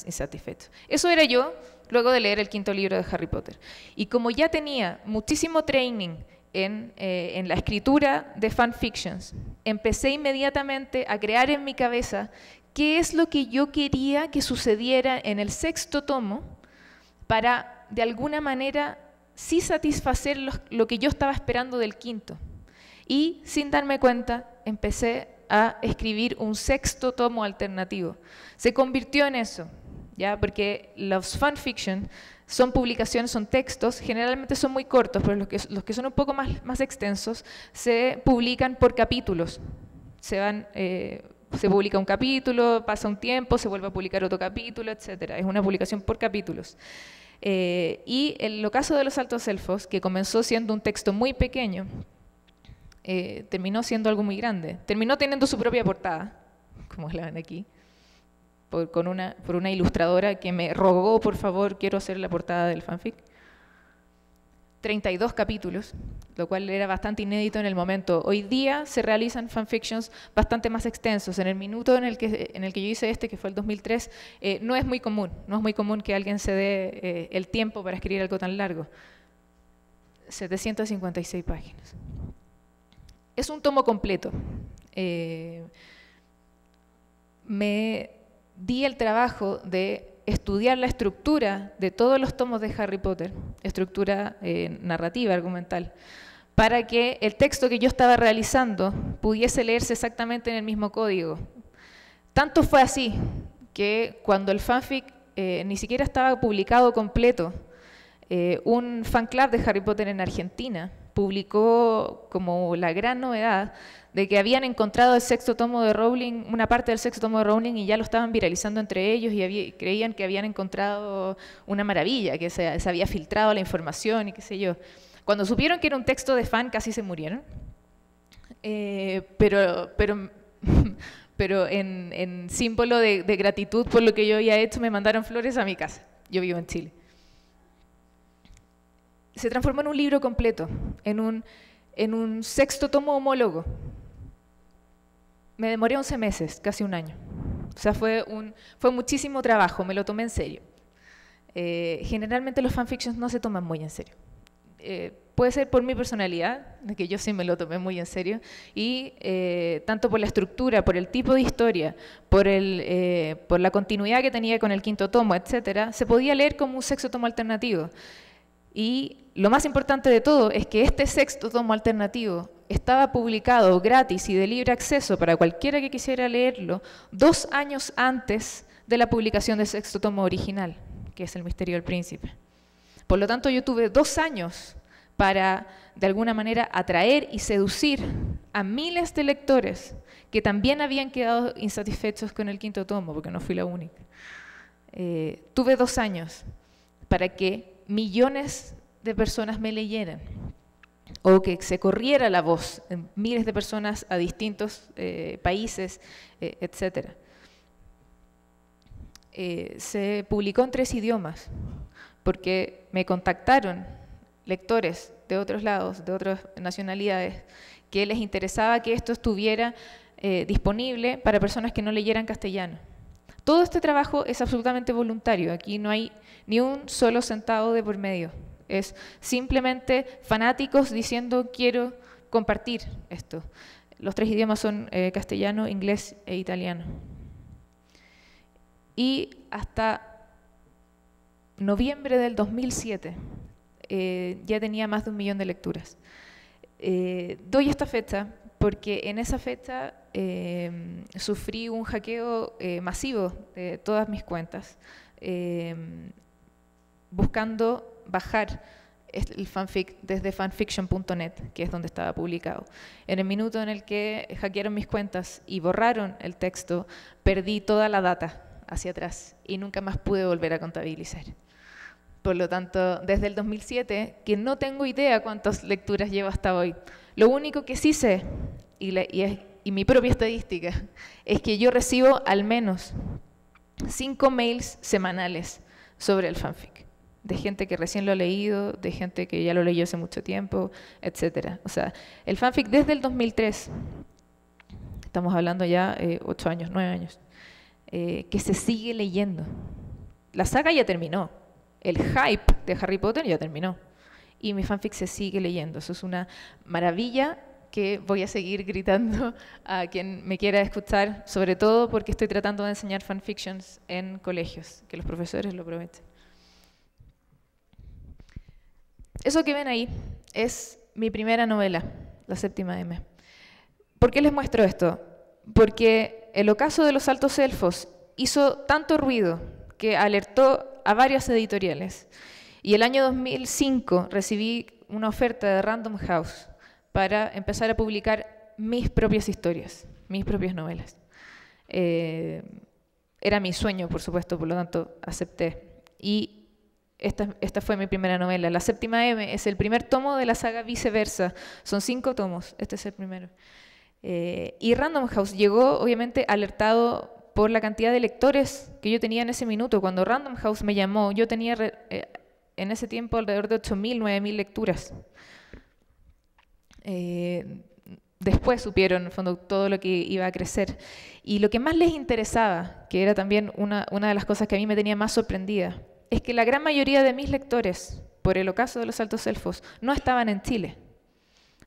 insatisfechos. Eso era yo luego de leer el quinto libro de Harry Potter. Y como ya tenía muchísimo training en la escritura de fanfictions, empecé inmediatamente a crear en mi cabeza qué es lo que yo quería que sucediera en el sexto tomo para, de alguna manera, sí satisfacer lo que yo estaba esperando del quinto. Y, sin darme cuenta, empecé a escribir un sexto tomo alternativo. Se convirtió en eso, ¿ya? Porque los fanfiction son publicaciones, son textos, generalmente son muy cortos, pero los que son un poco más extensos se publican por capítulos. Se publica un capítulo, pasa un tiempo, se vuelve a publicar otro capítulo, etc. Es una publicación por capítulos. Y en el caso de Los Altos Elfos, que comenzó siendo un texto muy pequeño, terminó siendo algo muy grande. Terminó teniendo su propia portada, como la ven aquí, por una ilustradora que me rogó, por favor, quiero hacer la portada del fanfic. 32 capítulos, lo cual era bastante inédito en el momento. Hoy día se realizan fanfictions bastante más extensos. En el minuto en el que yo hice que fue el 2003, no es muy común que alguien se dé el tiempo para escribir algo tan largo. 756 páginas. Es un tomo completo. Me di el trabajo de estudiar la estructura de todos los tomos de Harry Potter, estructura narrativa, argumental, para que el texto que yo estaba realizando pudiese leerse exactamente en el mismo código. Tanto fue así que cuando el fanfic ni siquiera estaba publicado completo, un fan club de Harry Potter en Argentina publicó como la gran novedad de que habían encontrado el sexto tomo de Rowling, una parte del sexto tomo de Rowling, y ya lo estaban viralizando entre ellos y creían que habían encontrado una maravilla, que se había filtrado la información y qué sé yo. Cuando supieron que era un texto de fan, casi se murieron. Pero en símbolo de gratitud por lo que yo había hecho, me mandaron flores a mi casa. Yo vivo en Chile. Se transformó en un libro completo, en un sexto tomo homólogo. Me demoré 11 meses, casi un año. O sea, fue muchísimo trabajo, me lo tomé en serio. Generalmente los fanfictions no se toman muy en serio. Puede ser por mi personalidad, de que yo sí me lo tomé muy en serio, y tanto por la estructura, por el tipo de historia, por la continuidad que tenía con el quinto tomo, etcétera, se podía leer como un sexto tomo alternativo. Y lo más importante de todo es que este sexto tomo alternativo estaba publicado gratis y de libre acceso para cualquiera que quisiera leerlo 2 años antes de la publicación del sexto tomo original, que es El Misterio del Príncipe. Por lo tanto, yo tuve 2 años para, de alguna manera, atraer y seducir a miles de lectores que también habían quedado insatisfechos con el quinto tomo, porque no fui la única. Tuve 2 años para que millones de personas me leyeran, o que se corriera la voz en miles de personas a distintos países, etc. Se publicó en 3 idiomas, porque me contactaron lectores de otros lados, de otras nacionalidades, que les interesaba que esto estuviera disponible para personas que no leyeran castellano. Todo este trabajo es absolutamente voluntario, aquí no hay ni un solo centavo de por medio. Es simplemente fanáticos diciendo quiero compartir esto. Los 3 idiomas son castellano, inglés e italiano. Y hasta noviembre del 2007 ya tenía más de 1 millón de lecturas. Doy esta fecha porque en esa fecha sufrí un hackeo masivo de todas mis cuentas, buscando bajar el fanfic desde fanfiction.net, que es donde estaba publicado. En el minuto en el que hackearon mis cuentas y borraron el texto, perdí toda la data hacia atrás y nunca más pude volver a contabilizar. Por lo tanto, desde el 2007, que no tengo idea cuántas lecturas llevo hasta hoy, lo único que sí sé, y mi propia estadística, es que yo recibo al menos 5 mails semanales sobre el fanfic, de gente que recién lo ha leído, de gente que ya lo leyó hace mucho tiempo, etc. O sea, el fanfic desde el 2003, estamos hablando ya 8 años, 9 años, que se sigue leyendo. la saga ya terminó. El hype de Harry Potter ya terminó. Y mi fanfic se sigue leyendo. Eso es una maravilla que voy a seguir gritando a quien me quiera escuchar, sobre todo porque estoy tratando de enseñar fanfictions en colegios, que los profesores lo prometen. Eso que ven ahí es mi primera novela, La Séptima M. ¿Por qué les muestro esto? Porque el ocaso de los altos elfos hizo tanto ruido que alertó a varias editoriales. Y el año 2005 recibí una oferta de Random House para empezar a publicar mis propias historias, mis propias novelas. Era mi sueño, por supuesto, por lo tanto acepté. Y esta fue mi primera novela. La Séptima M es el primer tomo de la saga Viceversa. Son 5 tomos, este es el primero. Y Random House llegó, obviamente, alertado por la cantidad de lectores que yo tenía en ese minuto. Cuando Random House me llamó, yo tenía en ese tiempo alrededor de 8.000, 9.000 lecturas. Después supieron, en el fondo, todo lo que iba a crecer. Y lo que más les interesaba, que era también una de las cosas que a mí me tenía más sorprendida, es que la gran mayoría de mis lectores, por el ocaso de los altos elfos, no estaban en Chile,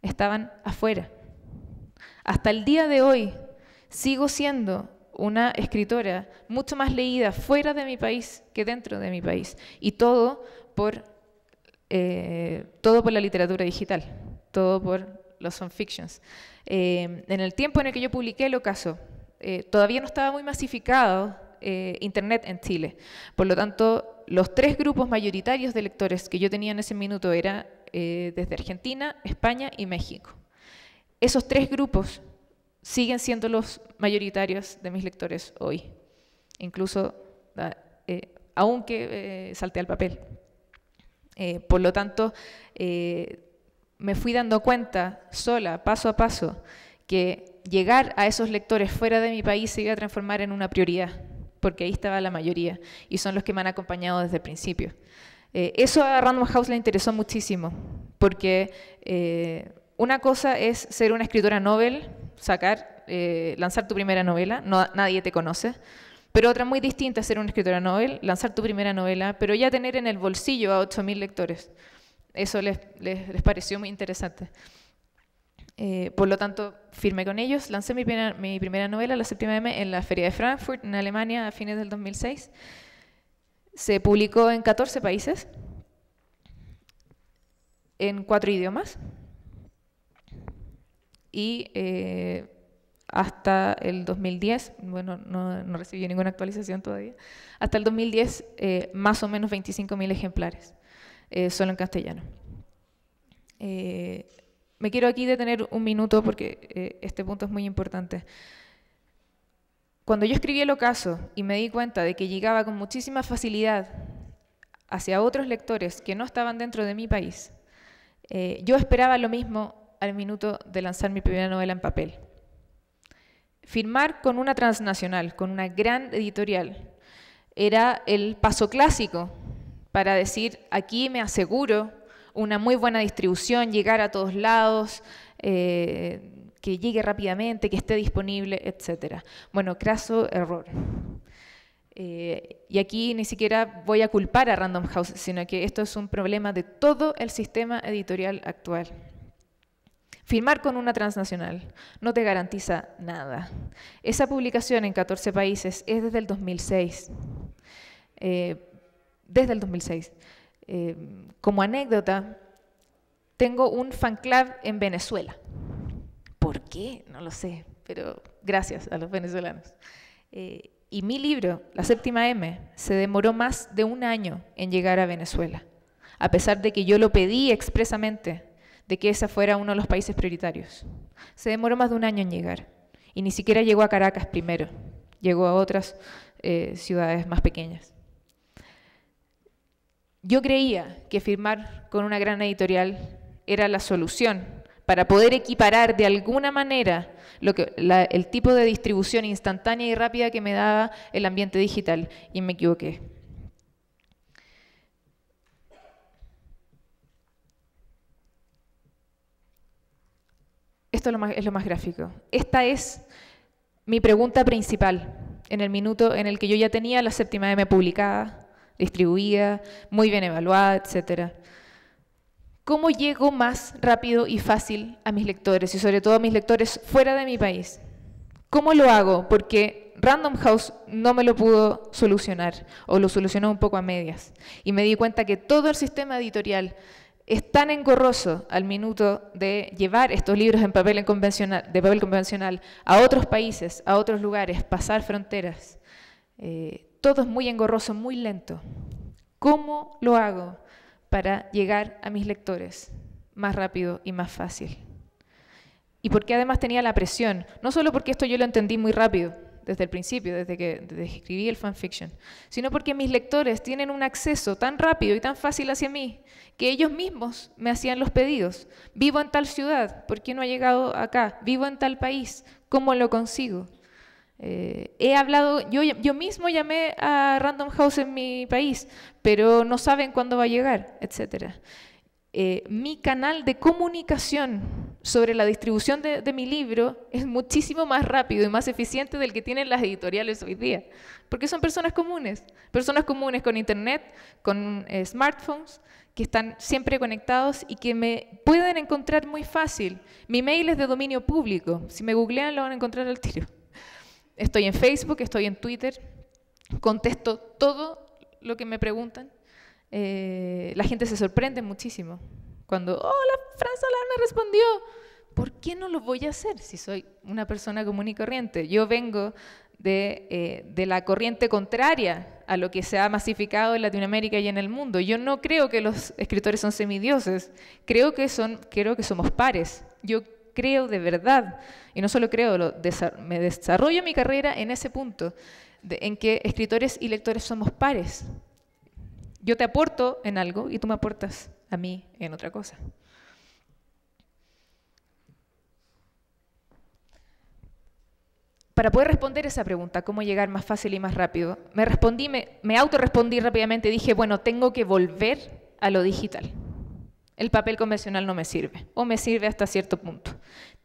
estaban afuera. Hasta el día de hoy sigo siendo una escritora mucho más leída fuera de mi país que dentro de mi país. Y todo por la literatura digital, todo por los fanfictions. En el tiempo en el que yo publiqué El Ocaso, todavía no estaba muy masificado Internet en Chile. Por lo tanto, los 3 grupos mayoritarios de lectores que yo tenía en ese minuto eran desde Argentina, España y México. Esos 3 grupos siguen siendo los mayoritarios de mis lectores hoy, incluso aunque salté al papel. Por lo tanto, me fui dando cuenta sola, paso a paso, que llegar a esos lectores fuera de mi país se iba a transformar en una prioridad, porque ahí estaba la mayoría, y son los que me han acompañado desde el principio. Eso a Random House le interesó muchísimo, porque una cosa es ser una escritora novel, lanzar tu primera novela, nadie te conoce, pero otra muy distinta es ser una escritora novel, lanzar tu primera novela, pero ya tener en el bolsillo a 8.000 lectores. Eso les pareció muy interesante. Por lo tanto, firmé con ellos, lancé mi primera novela, La Séptima M, en la Feria de Frankfurt, en Alemania, a fines del 2006. Se publicó en 14 países, en 4 idiomas. Y hasta el 2010, bueno, no recibí ninguna actualización todavía, hasta el 2010 más o menos 25.000 ejemplares, solo en castellano. Me quiero aquí detener un minuto porque este punto es muy importante. Cuando yo escribí El Ocaso y me di cuenta de que llegaba con muchísima facilidad hacia otros lectores que no estaban dentro de mi país, yo esperaba lo mismo al minuto de lanzar mi primera novela en papel. Firmar con una transnacional, con una gran editorial, era el paso clásico para decir, aquí me aseguro una muy buena distribución, llegar a todos lados, que llegue rápidamente, que esté disponible, etc. Bueno, craso error. Y aquí ni siquiera voy a culpar a Random House, sino que esto es un problema de todo el sistema editorial actual. Firmar con una transnacional no te garantiza nada. Esa publicación en 14 países es desde el 2006. Desde el 2006. Como anécdota, tengo un fan club en Venezuela. ¿Por qué? No lo sé, pero gracias a los venezolanos. Y mi libro, La Séptima M, se demoró más de 1 año en llegar a Venezuela, a pesar de que yo lo pedí expresamente, de que ese fuera uno de los países prioritarios. Se demoró más de 1 año en llegar, y ni siquiera llegó a Caracas primero, llegó a otras ciudades más pequeñas. Yo creía que firmar con una gran editorial era la solución para poder equiparar de alguna manera el tipo de distribución instantánea y rápida que me daba el ambiente digital, y me equivoqué. Esto es lo más gráfico. Esta es mi pregunta principal en el minuto en el que yo ya tenía La Séptima M publicada, distribuida, muy bien evaluada, etc. ¿Cómo llego más rápido y fácil a mis lectores y sobre todo a mis lectores fuera de mi país? ¿Cómo lo hago? Porque Random House no me lo pudo solucionar o lo solucionó un poco a medias. Y me di cuenta que todo el sistema editorial es tan engorroso al minuto de llevar estos libros de papel convencional a otros países, a otros lugares, pasar fronteras. Todo es muy engorroso, muy lento. ¿Cómo lo hago para llegar a mis lectores más rápido y más fácil? Y porque además tenía la presión, no solo porque esto yo lo entendí muy rápido, desde el principio, desde que escribí el fanfiction, sino porque mis lectores tienen un acceso tan rápido y tan fácil hacia mí, que ellos mismos me hacían los pedidos. Vivo en tal ciudad, ¿por qué no ha llegado acá? Vivo en tal país, ¿cómo lo consigo? He hablado, yo mismo llamé a Random House en mi país, pero no saben cuándo va a llegar, etc. Mi canal de comunicación sobre la distribución de mi libro es muchísimo más rápido y más eficiente del que tienen las editoriales hoy día, porque son personas comunes con internet, con smartphones, que están siempre conectados y que me pueden encontrar muy fácil. Mi mail es de dominio público, si me googlean lo van a encontrar al tiro. Estoy en Facebook, estoy en Twitter, contesto todo lo que me preguntan. La gente se sorprende muchísimo cuando, hola, Fran Solar me respondió. ¿Por qué no lo voy a hacer si soy una persona común y corriente? Yo vengo de la corriente contraria a lo que se ha masificado en Latinoamérica y en el mundo. Yo no creo que los escritores son semidioses, creo que somos pares. Yo creo de verdad, y no solo creo, me desarrollo mi carrera en ese punto, en que escritores y lectores somos pares. Yo te aporto en algo y tú me aportas a mí en otra cosa. Para poder responder esa pregunta, ¿cómo llegar más fácil y más rápido? Me autorrespondí rápidamente y dije, bueno, tengo que volver a lo digital. El papel convencional no me sirve, o me sirve hasta cierto punto.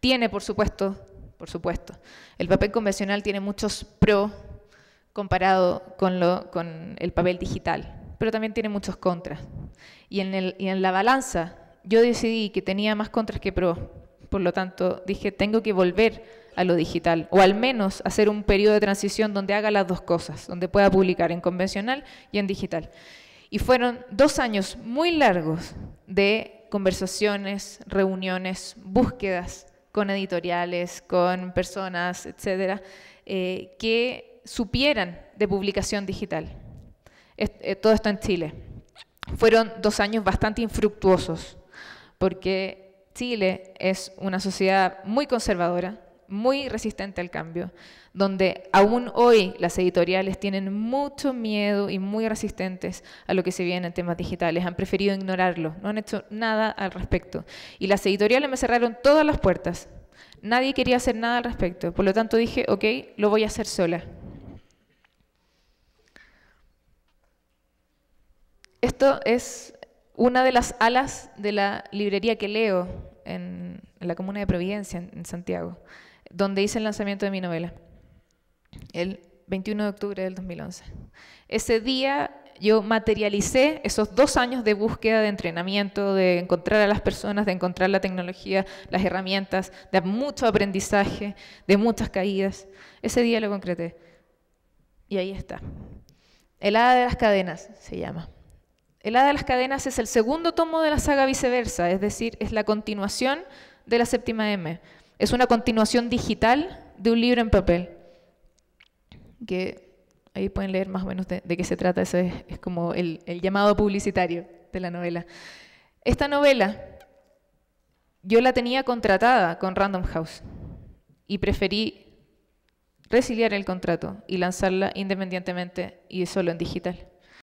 Tiene, por supuesto, el papel convencional tiene muchos pros comparado con el papel digital, pero también tiene muchos contras. Y en la balanza yo decidí que tenía más contras que pros, por lo tanto dije, tengo que volver a lo digital, o al menos hacer un periodo de transición donde haga las dos cosas, donde pueda publicar en convencional y en digital. Y fueron 2 años muy largos de conversaciones, reuniones, búsquedas con editoriales, con personas, etcétera, que supieran de publicación digital. Todo esto en Chile. Fueron 2 años bastante infructuosos, porque Chile es una sociedad muy conservadora, muy resistente al cambio, donde aún hoy las editoriales tienen mucho miedo y muy resistentes a lo que se viene en temas digitales. Han preferido ignorarlo, no han hecho nada al respecto. Y las editoriales me cerraron todas las puertas. Nadie quería hacer nada al respecto. Por lo tanto dije, ok, lo voy a hacer sola. Esto es una de las alas de la librería que leo en la comuna de Providencia, en Santiago, donde hice el lanzamiento de mi novela, el 21 de octubre del 2011. Ese día yo materialicé esos 2 años de búsqueda, de entrenamiento, de encontrar a las personas, de encontrar la tecnología, las herramientas, de mucho aprendizaje, de muchas caídas. Ese día lo concreté. Y ahí está. El Hada de las Cadenas se llama. El Hada de las Cadenas es el segundo tomo de la saga Viceversa, es decir, es la continuación de la Séptima M. Es una continuación digital de un libro en papel, que ahí pueden leer más o menos de qué se trata. Ese es como el llamado publicitario de la novela. Esta novela yo la tenía contratada con Random House y preferí resiliar el contrato y lanzarla independientemente y solo en digital.